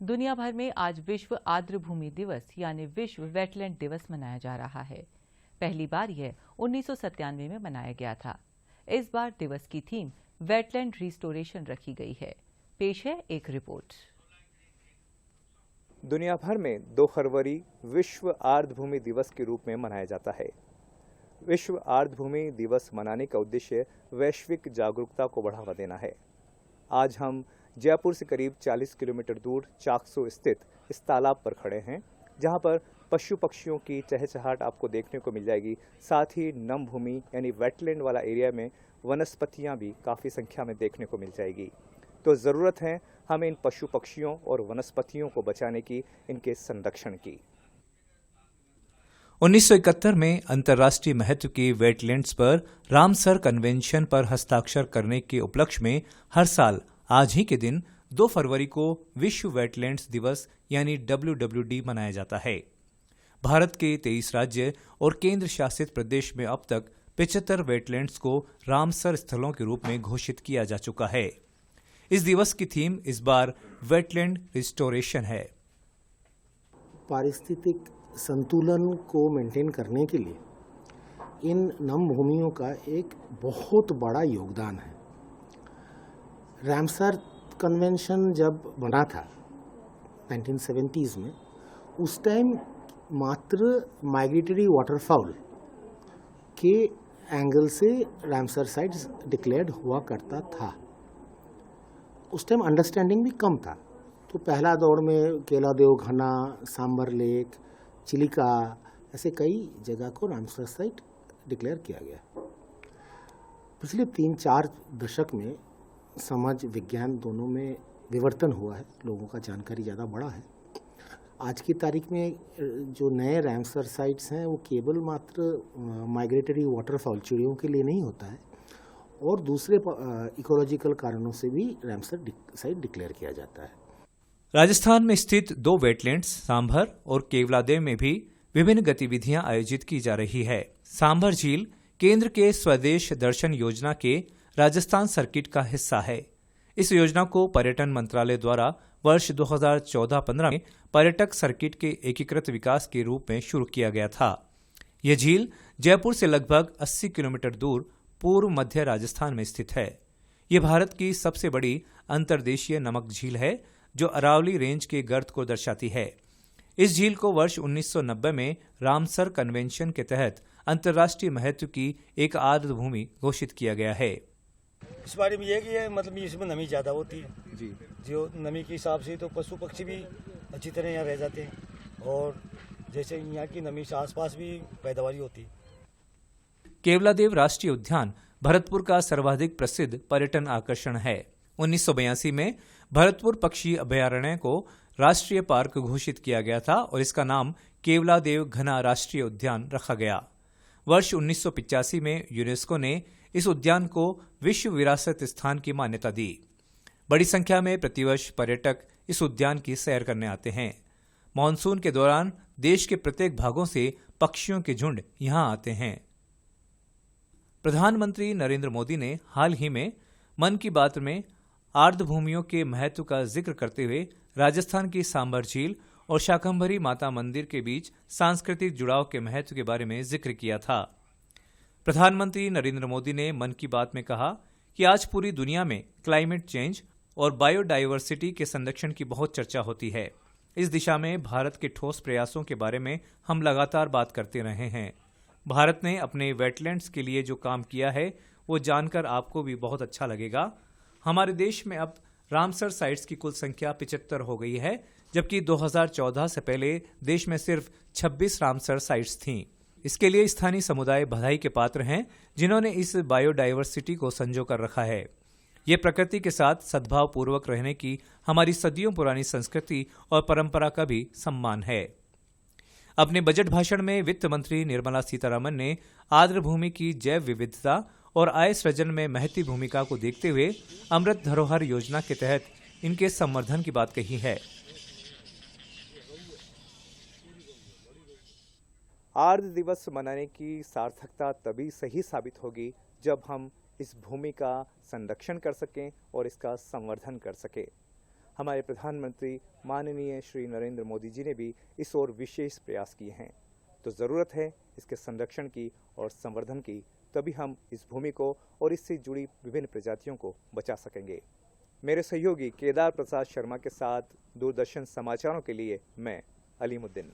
दुनिया भर में आज विश्व आर्द्रभूमि दिवस यानी विश्व वेटलैंड दिवस मनाया जा रहा है। पहली बार यह 1997 में मनाया गया था। इस बार दिवस की थीम वेटलैंड रिस्टोरेशन रखी गई है। पेश है एक रिपोर्ट। दुनिया भर में 2 फरवरी विश्व आर्द्रभूमि दिवस के रूप में मनाया जाता है। विश्व आर्द्रभूमि दिवस मनाने का उद्देश्य वैश्विक जागरूकता को बढ़ावा देना है। आज हम जयपुर से करीब 40 किलोमीटर दूर चाकसू स्थित इस तालाब पर खड़े हैं, जहां पर पशु पक्षियों की चहचहाट आपको देखने को मिल जाएगी। साथ ही नम भूमि यानी वेटलैंड वाला एरिया में वनस्पतियां भी काफ़ी संख्या में देखने को मिल जाएगी। तो ज़रूरत है हमें इन पशु पक्षियों और वनस्पतियों को बचाने की, इनके संरक्षण की। 1971 में अंतर्राष्ट्रीय महत्व के वेटलैंड्स पर रामसर कन्वेंशन पर हस्ताक्षर करने के उपलक्ष्य में हर साल आज ही के दिन 2 फरवरी को विश्व वेटलैंड्स दिवस यानी WWD मनाया जाता है। भारत के 23 राज्य और केंद्र शासित प्रदेश में अब तक 75 वेटलैंड्स को रामसर स्थलों के रूप में घोषित किया जा चुका है। इस दिवस की थीम इस बार वेटलैंड रिस्टोरेशन है। पारिस्थितिक संतुलन को मेंटेन करने के लिए इन नम भूमियों का एक बहुत बड़ा योगदान है। रामसर कन्वेंशन जब बना था 1970s में, उस टाइम मात्र माइग्रेटरी वाटरफाउल के एंगल से रामसर साइट्स डिक्लेयर्ड हुआ करता था। उस टाइम अंडरस्टैंडिंग भी कम था। तो पहला दौर में केलादेव घना, सांबर लेक, चिलिका, ऐसे कई जगह को रामसर साइट डिक्लेयर किया गया। पिछले 3-4 दशक में समझ विज्ञान दोनों में विवर्तन हुआ है, लोगों का जानकारी ज़्यादा बढ़ा है। आज की तारीख में जो नए रामसर साइट्स हैं वो केवल मात्र माइग्रेटरी वाटरफॉल चिड़ियों के लिए नहीं होता है, और दूसरे इकोलॉजिकल कारणों से भी रामसर साइट डिक्लेयर किया जाता है। राजस्थान में स्थित 2 वेटलैंड्स सांभर और केवलादेव में भी विभिन्न गतिविधियां आयोजित की जा रही है। सांभर झील केंद्र के स्वदेश दर्शन योजना के राजस्थान सर्किट का हिस्सा है। इस योजना को पर्यटन मंत्रालय द्वारा वर्ष 2014-15 में पर्यटक सर्किट के एकीकृत विकास के रूप में शुरू किया गया था। यह झील जयपुर से लगभग 80 किलोमीटर दूर पूर्व मध्य राजस्थान में स्थित है। यह भारत की सबसे बड़ी अंतर्देशीय नमक झील है, जो अरावली रेंज के गर्त को दर्शाती है। इस झील को वर्ष 1990 में रामसर कन्वेंशन के तहत अंतर्राष्ट्रीय महत्व की एक आर्द्र भूमि घोषित किया गया है। इस बारे में यह कि मतलब इसमें नमी ज़्यादा होती है जी, जो नमी के हिसाब से तो पशु पक्षी भी अच्छी तरह यहाँ रह जाते हैं, और जैसे यहाँ की नमी से आसपास भी पैदावारी होती है। केवलादेव राष्ट्रीय उद्यान भरतपुर का सर्वाधिक प्रसिद्ध पर्यटन आकर्षण है। 1982 में भरतपुर पक्षी अभयारण्य को राष्ट्रीय पार्क घोषित किया गया था और इसका नाम केवलादेव घना राष्ट्रीय उद्यान रखा गया। वर्ष 1985 में यूनेस्को ने इस उद्यान को विश्व विरासत स्थान की मान्यता दी। बड़ी संख्या में प्रतिवर्ष पर्यटक इस उद्यान की सैर करने आते हैं। मानसून के दौरान देश के प्रत्येक भागों से पक्षियों के झुंड यहां आते हैं। प्रधानमंत्री नरेंद्र मोदी ने हाल ही में मन की बात में आर्द्र भूमियों के महत्व का जिक्र करते हुए राजस्थान की सांभर झील और शाकंभरी माता मंदिर के बीच सांस्कृतिक जुड़ाव के महत्व के बारे में जिक्र किया था। प्रधानमंत्री नरेंद्र मोदी ने मन की बात में कहा कि आज पूरी दुनिया में क्लाइमेट चेंज और बायोडाइवर्सिटी के संरक्षण की बहुत चर्चा होती है। इस दिशा में भारत के ठोस प्रयासों के बारे में हम लगातार बात करते रहे हैं। भारत ने अपने वेटलैंड्स के लिए जो काम किया है वो जानकर आपको भी बहुत अच्छा लगेगा। हमारे देश में अब रामसर साइट्स की कुल संख्या 75 हो गई है, जबकि 2014 से पहले देश में सिर्फ 26 रामसर साइट्स थीं। इसके लिए स्थानीय समुदाय बधाई के पात्र हैं, जिन्होंने इस बायोडाइवर्सिटी को संजो कर रखा है। ये प्रकृति के साथ सद्भाव पूर्वक रहने की हमारी सदियों पुरानी संस्कृति और परंपरा का भी सम्मान है। अपने बजट भाषण में वित्त मंत्री निर्मला सीतारमण ने आर्द्र भूमि की जैव विविधता और आय सृजन में महती भूमिका को देखते हुए अमृत धरोहर योजना के तहत इनके संवर्धन की बात कही है। आर्द्र दिवस मनाने की सार्थकता तभी सही साबित होगी जब हम इस भूमि का संरक्षण कर सकें और इसका संवर्धन कर सकें। हमारे प्रधानमंत्री माननीय श्री नरेंद्र मोदी जी ने भी इस ओर विशेष प्रयास किए हैं। तो ज़रूरत है इसके संरक्षण की और संवर्धन की, तभी हम इस भूमि को और इससे जुड़ी विभिन्न प्रजातियों को बचा सकेंगे। मेरे सहयोगी केदार प्रसाद शर्मा के साथ दूरदर्शन समाचारों के लिए मैं अलीमुद्दीन।